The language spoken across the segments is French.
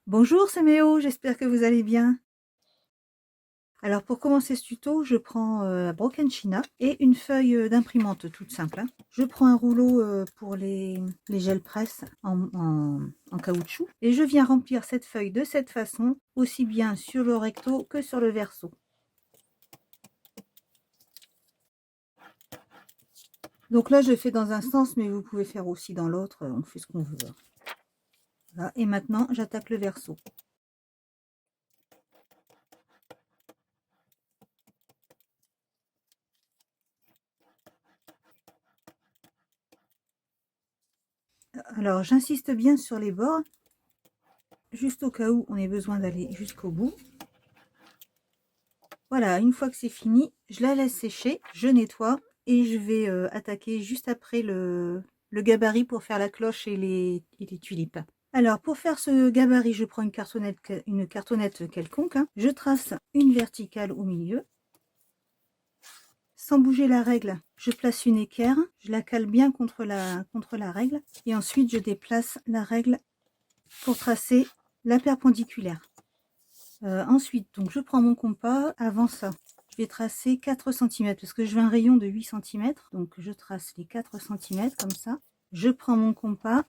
Bonjour, c'est Méo, j'espère que vous allez bien. Alors pour commencer ce tuto, je prends Broken China et une feuille d'imprimante toute simple, hein. Je prends un rouleau pour les gels presse en caoutchouc et je viens remplir cette feuille de cette façon, aussi bien sur le recto que sur le verso. Donc là je fais dans un sens, mais vous pouvez faire aussi dans l'autre, on fait ce qu'on veut. Voilà. Et maintenant j'attaque le verso. Alors j'insiste bien sur les bords, juste au cas où on ait besoin d'aller jusqu'au bout. Voilà, une fois que c'est fini, je la laisse sécher, je nettoie et je vais attaquer juste après le gabarit pour faire la cloche et les tulipes. Alors pour faire ce gabarit, je prends une cartonnette quelconque, hein. Je trace une verticale au milieu. Sans bouger la règle, je place une équerre, je la cale bien contre la règle et ensuite je déplace la règle pour tracer la perpendiculaire. Ensuite, donc je prends mon compas. Avant ça, je vais tracer 4 cm parce que je veux un rayon de 8 cm. Donc je trace les 4 cm comme ça. Je prends mon compas.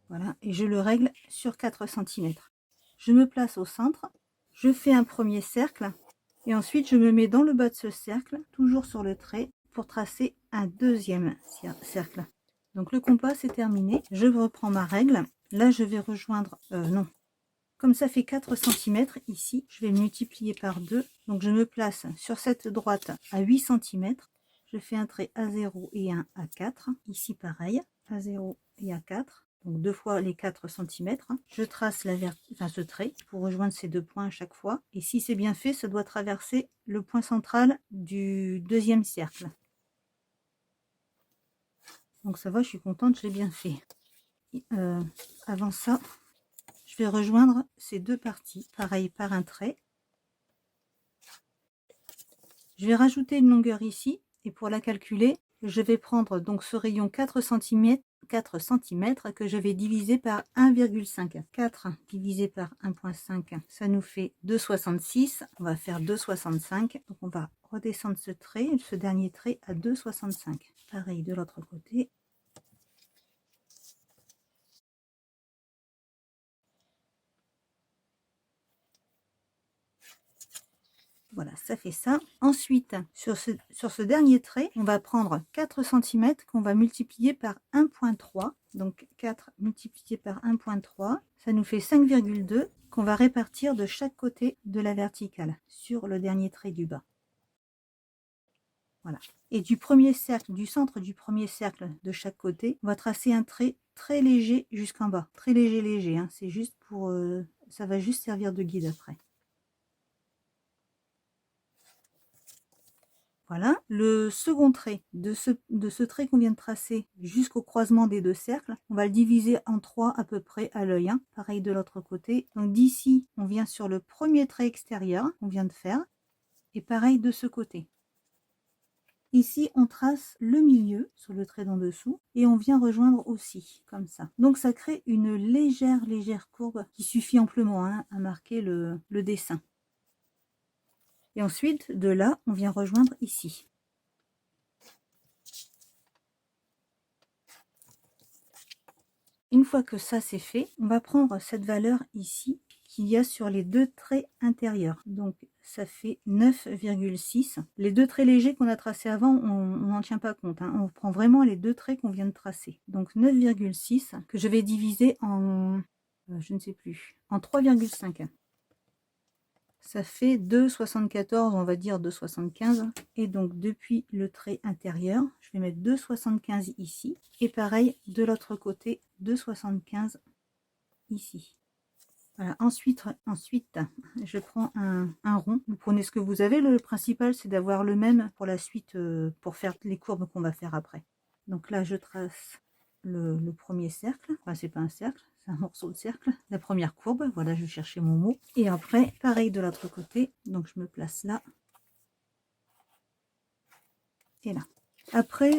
Voilà, et je le règle sur 4 cm. Je me place au centre. Je fais un premier cercle. Et ensuite, je me mets dans le bas de ce cercle, toujours sur le trait, pour tracer un deuxième cercle. Donc le compas, c'est terminé. Je reprends ma règle. Là, je vais rejoindre... non. Comme ça fait 4 cm ici, je vais multiplier par 2. Donc je me place sur cette droite à 8 cm. Je fais un trait à 0 et un à 4. Ici pareil, à 0 et à 4. Donc deux fois les 4 cm. Je trace ce trait pour rejoindre ces deux points à chaque fois. Et si c'est bien fait, ça doit traverser le point central du deuxième cercle. Donc ça va, je suis contente, je l'ai bien fait. Avant ça, je vais rejoindre ces deux parties, pareil par un trait. Je vais rajouter une longueur ici et pour la calculer, je vais prendre donc ce rayon 4 cm que je vais diviser par 1,5. 4 divisé par 1,5, ça nous fait 2,66. On va faire 2,65. Donc on va redescendre ce dernier trait à 2,65. Pareil de l'autre côté. Voilà, ça fait ça. Ensuite, sur ce dernier trait, on va prendre 4 cm qu'on va multiplier par 1,3. Donc 4 multiplié par 1,3, ça nous fait 5,2 qu'on va répartir de chaque côté de la verticale sur le dernier trait du bas. Voilà. Et du centre du premier cercle de chaque côté, on va tracer un trait très léger jusqu'en bas. Très léger, hein. C'est juste pour... ça va juste servir de guide après. Voilà, le second trait de ce trait qu'on vient de tracer jusqu'au croisement des deux cercles, on va le diviser en 3 à peu près à l'œil, hein. Pareil de l'autre côté. Donc d'ici, on vient sur le premier trait extérieur qu'on vient de faire, et pareil de ce côté. Ici, on trace le milieu sur le trait d'en dessous et on vient rejoindre aussi, comme ça. Donc ça crée une légère courbe qui suffit amplement, hein, à marquer le dessin. Et ensuite, de là, on vient rejoindre ici. Une fois que ça c'est fait, on va prendre cette valeur ici qu'il y a sur les deux traits intérieurs. Donc ça fait 9,6. Les deux traits légers qu'on a tracés avant, on n'en tient pas compte, hein. On prend vraiment les deux traits qu'on vient de tracer. Donc 9,6 que je vais diviser en, je ne sais plus, en 3,5. Ça fait 2,74, on va dire 2,75. Et donc depuis le trait intérieur, je vais mettre 2,75 ici. Et pareil de l'autre côté, 2,75 ici. Voilà. Ensuite, je prends un rond. Vous prenez ce que vous avez. Le principal, c'est d'avoir le même pour la suite, pour faire les courbes qu'on va faire après. Donc là, je trace le premier cercle. Enfin, c'est pas un cercle, c'est un morceau de cercle. La première courbe, voilà, je cherchais mon mot. Et après, pareil de l'autre côté. Donc je me place là. Et là. Après,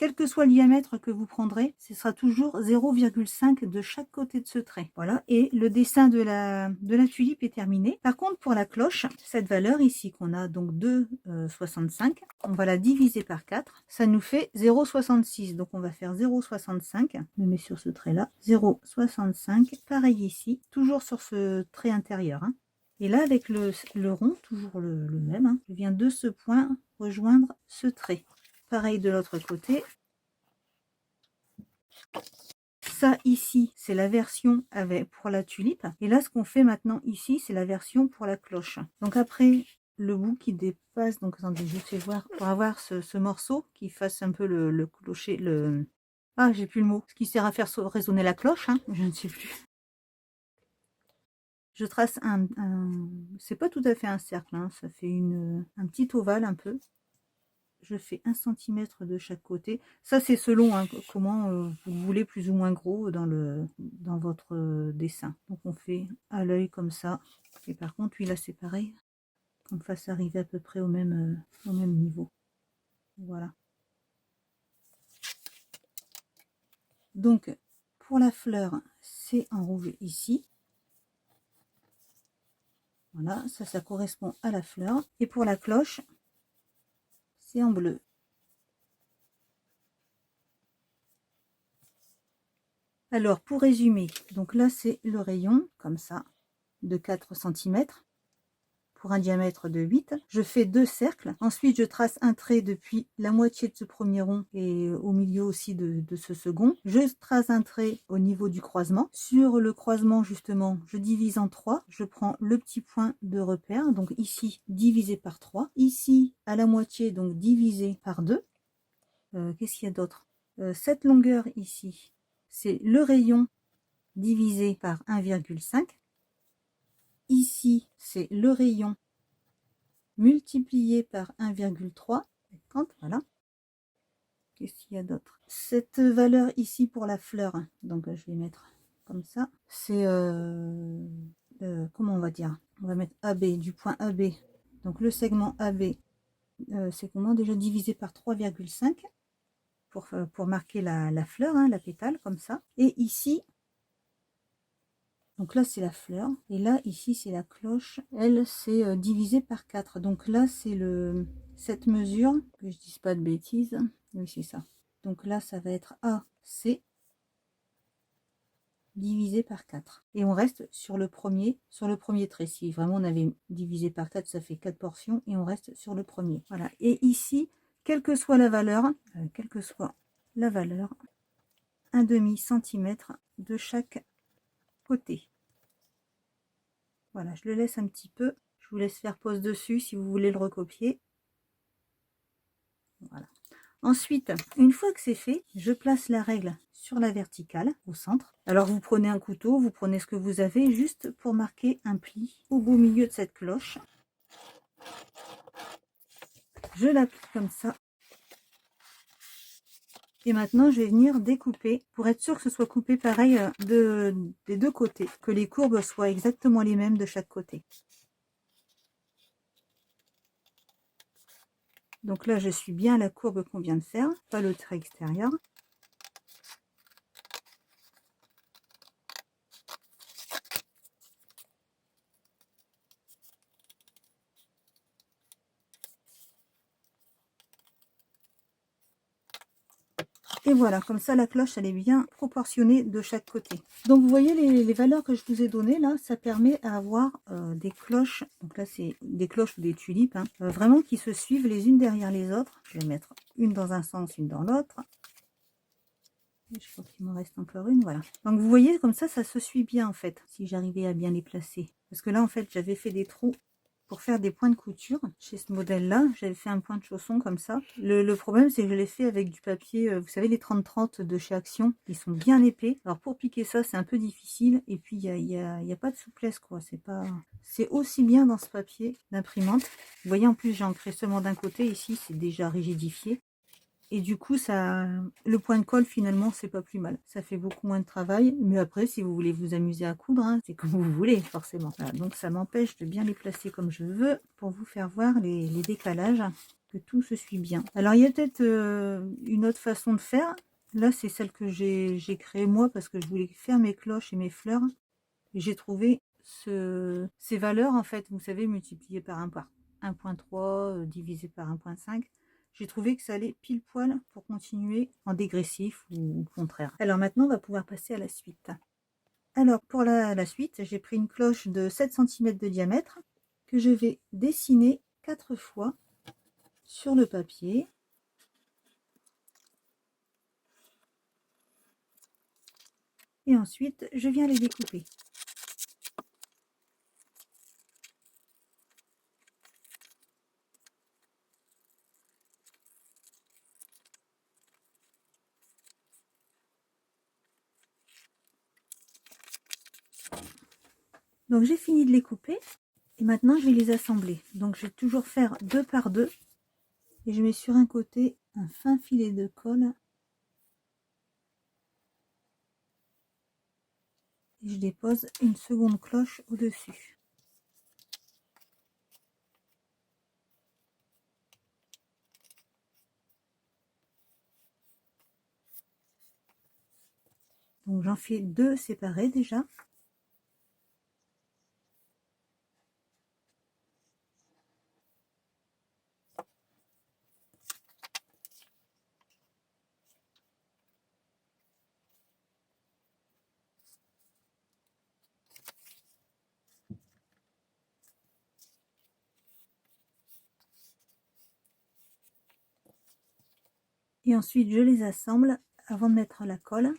quel que soit le diamètre que vous prendrez, ce sera toujours 0,5 de chaque côté de ce trait. Voilà, et le dessin de la tulipe est terminé. Par contre, pour la cloche, cette valeur ici qu'on a donc 2,65, on va la diviser par 4, ça nous fait 0,66. Donc on va faire 0,65, je me mets sur ce trait là, 0,65, pareil ici, toujours sur ce trait intérieur, hein. Et là, avec le rond, toujours le même, hein, je viens de ce point rejoindre ce trait. Pareil de l'autre côté. Ça ici, c'est la version avec pour la tulipe. Et là, ce qu'on fait maintenant ici, c'est la version pour la cloche. Donc après, le bout qui dépasse, donc attendez, je fais voir pour avoir ce morceau qui fasse un peu le clocher, le... Ah, j'ai plus le mot. Ce qui sert à faire résonner la cloche, hein, je ne sais plus. Je trace c'est pas tout à fait un cercle, hein, ça fait un petit ovale un peu. Je fais 1 cm de chaque côté. Ça, c'est selon hein, comment vous voulez plus ou moins gros dans votre dessin. Donc, on fait à l'œil comme ça. Et par contre, lui, là, c'est pareil. Qu'on fasse arriver à peu près au même niveau. Voilà. Donc, pour la fleur, c'est en rouge ici. Voilà, ça correspond à la fleur. Et pour la cloche, c'est en bleu. Alors, pour résumer, donc là, c'est le rayon, comme ça, de 4 cm, pour un diamètre de 8. Je fais 2 cercles. Ensuite, je trace un trait depuis la moitié de ce premier rond et au milieu aussi de ce second. Je trace un trait au niveau du croisement. Sur le croisement, justement, je divise en 3. Je prends le petit point de repère, donc ici, divisé par 3. Ici, à la moitié, donc divisé par 2. Qu'est-ce qu'il y a d'autre? Cette longueur ici, c'est le rayon divisé par 1,5. Ici, c'est le rayon multiplié par 1,3. Voilà. Qu'est-ce qu'il y a d'autre? Cette valeur ici pour la fleur, donc je vais mettre comme ça. C'est, comment on va dire? On va mettre AB, du point AB. Donc le segment AB, c'est comment déjà divisé par 3,5 pour marquer la fleur, hein, la pétale, comme ça. Et ici, donc là c'est la fleur, et là ici c'est la cloche, elle c'est divisé par 4. Donc là c'est cette mesure, que je dise pas de bêtises, oui c'est ça. Donc là ça va être AC divisé par 4. Et on reste sur le premier trait. Si vraiment on avait divisé par 4, ça fait 4 portions, et on reste sur le premier. Voilà. Et ici, quelle que soit la valeur, un demi-centimètre de chaque côté. Voilà, je le laisse un petit peu. Je vous laisse faire pause dessus si vous voulez le recopier. Voilà. Ensuite, une fois que c'est fait, je place la règle sur la verticale au centre. Alors vous prenez un couteau, vous prenez ce que vous avez juste pour marquer un pli au beau milieu de cette cloche. Je l'applique comme ça. Et maintenant, je vais venir découper pour être sûr que ce soit coupé pareil des deux côtés, que les courbes soient exactement les mêmes de chaque côté. Donc là, je suis bien à la courbe qu'on vient de faire, pas le trait extérieur. Et voilà, comme ça la cloche elle est bien proportionnée de chaque côté. Donc vous voyez les valeurs que je vous ai données là, ça permet à avoir des cloches, donc là c'est des cloches ou des tulipes, hein, vraiment qui se suivent les unes derrière les autres. Je vais mettre une dans un sens, une dans l'autre. Je crois qu'il m'en reste encore une, voilà. Donc vous voyez comme ça se suit bien en fait, si j'arrivais à bien les placer. Parce que là en fait j'avais fait des trous pour faire des points de couture. Chez ce modèle là j'avais fait un point de chausson comme ça. Le problème c'est que je l'ai fait avec du papier, vous savez les 30-30 de chez Action, ils sont bien épais. Alors pour piquer ça c'est un peu difficile, et puis il y a pas de souplesse quoi, c'est aussi bien dans ce papier d'imprimante. Vous voyez en plus j'ai ancré seulement d'un côté, ici c'est déjà rigidifié. Et du coup, le point de colle, finalement, c'est pas plus mal. Ça fait beaucoup moins de travail. Mais après, si vous voulez vous amuser à coudre, hein, c'est comme vous voulez, forcément. Voilà, donc, ça m'empêche de bien les placer comme je veux pour vous faire voir les décalages. que tout se suit bien. Alors il y a peut-être une autre façon de faire. Là c'est celle que j'ai créée moi parce que je voulais faire mes cloches et mes fleurs. J'ai trouvé ces valeurs en fait, vous savez, multipliées par 1.3 divisé par 1.5. J'ai trouvé que ça allait pile poil pour continuer en dégressif ou au contraire. Alors maintenant on va pouvoir passer à la suite. Alors pour la suite, j'ai pris une cloche de 7 cm de diamètre que je vais dessiner 4 fois sur le papier. Et ensuite, je viens les découper. Donc j'ai fini de les couper et maintenant je vais les assembler. Donc je vais toujours faire 2 par 2 et je mets sur un côté un fin filet de colle et je dépose une seconde cloche au-dessus. Donc j'en fais 2 séparés déjà. Et ensuite je les assemble avant de mettre la colle.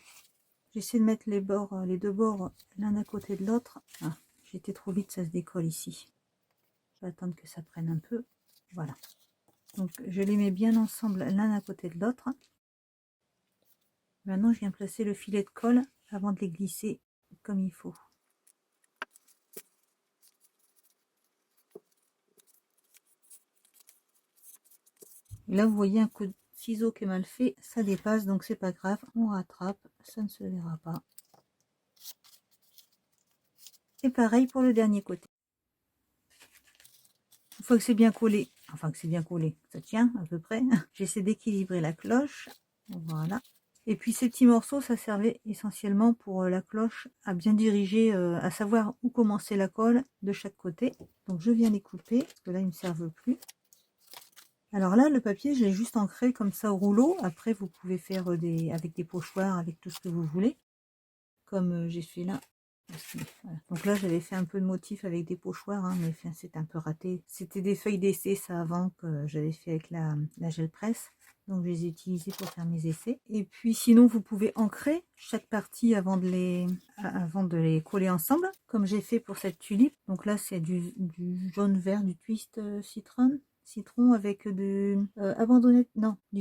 J'essaie de mettre les deux bords l'un à côté de l'autre. Ah, j'ai été trop vite, ça se décolle ici. Je vais attendre que ça prenne un peu. Voilà. Donc je les mets bien ensemble l'un à côté de l'autre. Maintenant je viens placer le filet de colle avant de les glisser comme il faut. Et là vous voyez un coup de ciseau qui est mal fait, ça dépasse, donc c'est pas grave, on rattrape, ça ne se verra pas. Et pareil pour le dernier côté. Une fois que c'est bien collé, enfin que c'est bien collé, ça tient à peu près, j'essaie d'équilibrer la cloche, voilà. Et puis ces petits morceaux, ça servait essentiellement pour la cloche à bien diriger, à savoir où commencer la colle de chaque côté. Donc je viens les couper, parce que là ils ne me servent plus. Alors là, le papier, je l'ai juste ancré comme ça au rouleau. Après, vous pouvez faire avec des pochoirs, avec tout ce que vous voulez, comme j'ai fait là. Voilà. Donc là, j'avais fait un peu de motif avec des pochoirs, hein, mais enfin, c'est un peu raté. C'était des feuilles d'essai, ça, avant, que j'avais fait avec la gel presse. Donc je les ai utilisées pour faire mes essais. Et puis sinon, vous pouvez ancrer chaque partie avant de les coller ensemble, comme j'ai fait pour cette tulipe. Donc là, c'est du jaune vert, du twist citron avec du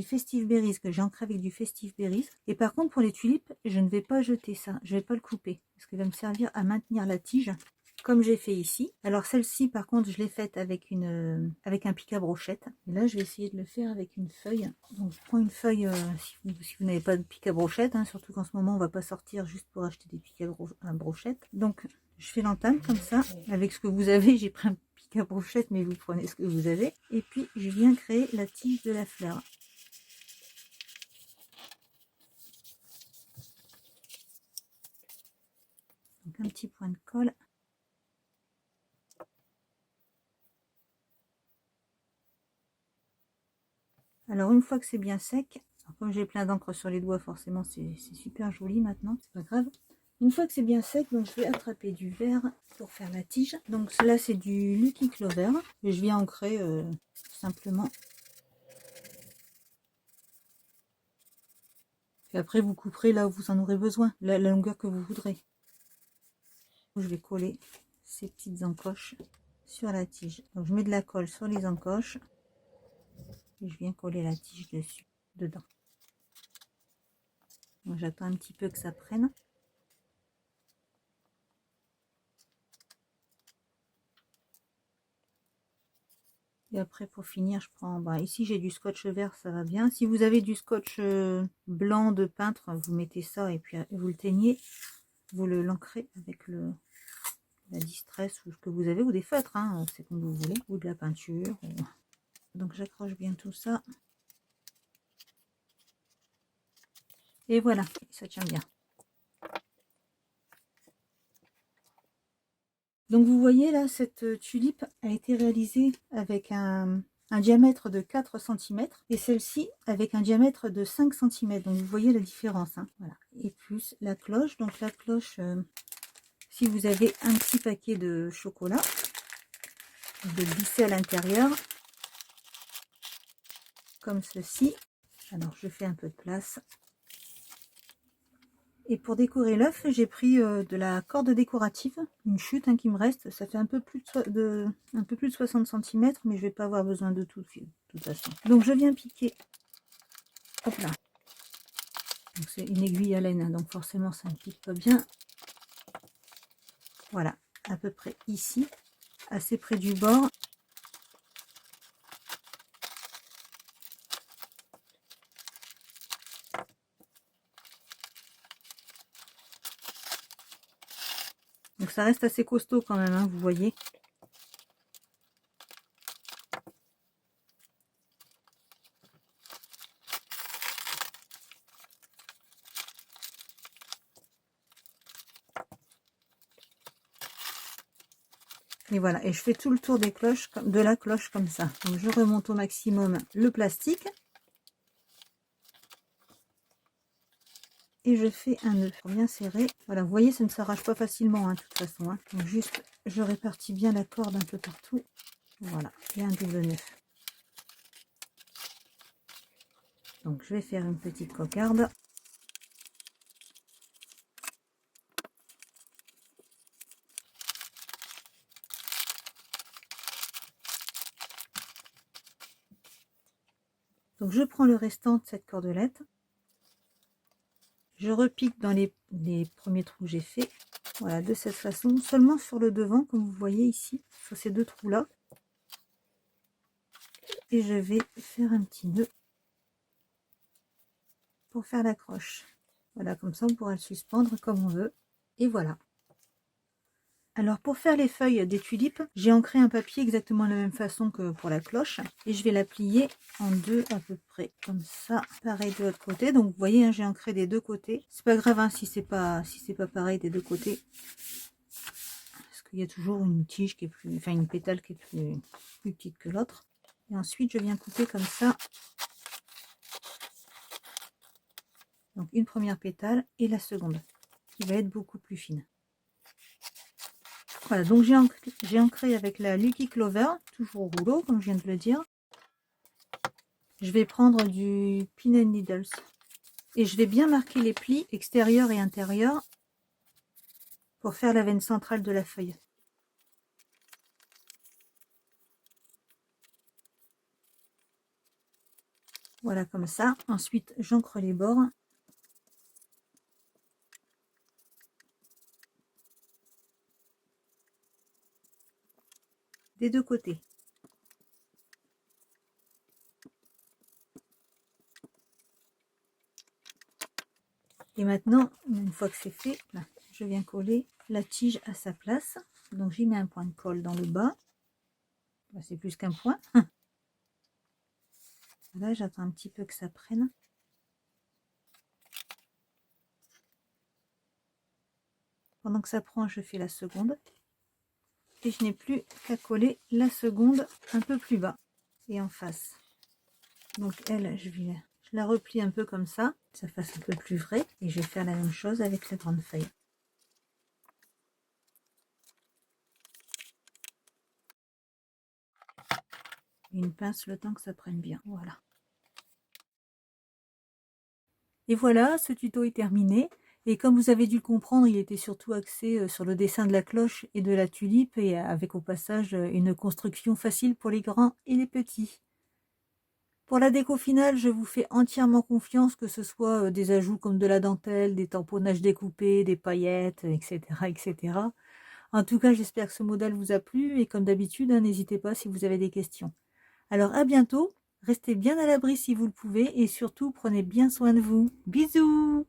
festive berries, que j'ai ancré avec du festive berries. Et par contre pour les tulipes, je ne vais pas jeter ça, je vais pas le couper parce qu'il va me servir à maintenir la tige comme j'ai fait ici. Alors celle-ci par contre je l'ai faite avec un pic à brochette, et là je vais essayer de le faire avec une feuille. Donc je prends une feuille, si vous n'avez pas de pic à brochette, hein, surtout qu'en ce moment on va pas sortir juste pour acheter des pics à brochette. Donc je fais l'entame comme ça avec ce que vous avez. J'ai pris un pic à brochette, mais vous prenez ce que vous avez. Et puis je viens créer la tige de la fleur. Donc un petit point de colle. Alors une fois que c'est bien sec, comme j'ai plein d'encre sur les doigts, forcément c'est super joli maintenant, c'est pas grave. Une fois que c'est bien sec, donc je vais attraper du verre pour faire la tige. Donc cela c'est du Lucky Clover et je viens ancrer simplement. Et après vous couperez là où vous en aurez besoin, la longueur que vous voudrez. Je vais coller ces petites encoches sur la tige. Donc je mets de la colle sur les encoches et je viens coller la tige dessus, dedans. J'attends un petit peu que ça prenne. Et après pour finir, je prends, ici j'ai du scotch vert, ça va bien. Si vous avez du scotch blanc de peintre, vous mettez ça et puis vous le teignez, vous l'ancrez avec la distress ou ce que vous avez, ou des feutres, hein, c'est comme vous voulez, ou de la peinture. Donc j'accroche bien tout ça. Et voilà, ça tient bien. Donc vous voyez là, cette tulipe a été réalisée avec un diamètre de 4 cm et celle-ci avec un diamètre de 5 cm. Donc vous voyez la différence. Hein. Voilà. Et plus la cloche. Donc la cloche, si vous avez un petit paquet de chocolat, vous le glissez à l'intérieur, comme ceci. Alors je fais un peu de place. Et pour décorer l'œuf, j'ai pris de la corde décorative, une chute hein, qui me reste. Ça fait un peu plus de 60 cm, mais je vais pas avoir besoin de tout de toute façon. Donc je viens piquer. Hop là. C'est une aiguille à laine, hein, donc forcément ça ne pique pas bien. Voilà, à peu près ici, assez près du bord. Donc ça reste assez costaud quand même, hein, vous voyez. Et voilà, et je fais tout le tour des cloches, de la cloche comme ça. Donc je remonte au maximum le plastique. Et je fais un nœud pour bien serrer. Voilà, vous voyez, ça ne s'arrache pas facilement, hein, de toute façon. Hein. Donc juste, je répartis bien la corde un peu partout. Voilà, et un double nœud. Donc je vais faire une petite cocarde. Donc je prends le restant de cette cordelette. Je repique dans les premiers trous que j'ai fait. Voilà, de cette façon, seulement sur le devant, comme vous voyez ici, sur ces deux trous-là. Et je vais faire un petit nœud pour faire l'accroche. Voilà, comme ça on pourra le suspendre comme on veut. Et voilà. Alors pour faire les feuilles des tulipes, j'ai ancré un papier exactement de la même façon que pour la cloche. Et je vais la plier en deux à peu près, comme ça. Pareil de l'autre côté. Donc vous voyez, hein, j'ai ancré des deux côtés. C'est pas grave hein, si c'est pas pareil des deux côtés. Parce qu'il y a toujours une tige qui est plus, enfin une pétale qui est plus petite que l'autre. Et ensuite je viens couper comme ça. Donc une première pétale et la seconde, qui va être beaucoup plus fine. Voilà, donc j'ai ancré avec la Lucky Clover, toujours au rouleau, comme je viens de le dire. Je vais prendre du Pin and Needles. Et je vais bien marquer les plis extérieurs et intérieurs pour faire la veine centrale de la feuille. Voilà, comme ça. Ensuite, j'ancre les bords. Des deux côtés. Et maintenant, une fois que c'est fait, là, je viens coller la tige à sa place. Donc j'y mets un point de colle dans le bas. C'est plus qu'un point. Là, j'attends un petit peu que ça prenne. Pendant que ça prend, je fais la seconde. Et je n'ai plus qu'à coller la seconde un peu plus bas et en face. Donc elle, je la replie un peu comme ça, que ça fasse un peu plus vrai. Et je vais faire la même chose avec la grande feuille. Une pince le temps que ça prenne bien, voilà. Et voilà, ce tuto est terminé. Et comme vous avez dû le comprendre, il était surtout axé sur le dessin de la cloche et de la tulipe, et avec au passage une construction facile pour les grands et les petits. Pour la déco finale, je vous fais entièrement confiance, que ce soit des ajouts comme de la dentelle, des tamponnages découpés, des paillettes, etc. etc. En tout cas, j'espère que ce modèle vous a plu, et comme d'habitude, hein, n'hésitez pas si vous avez des questions. Alors à bientôt, restez bien à l'abri si vous le pouvez, et surtout prenez bien soin de vous. Bisous!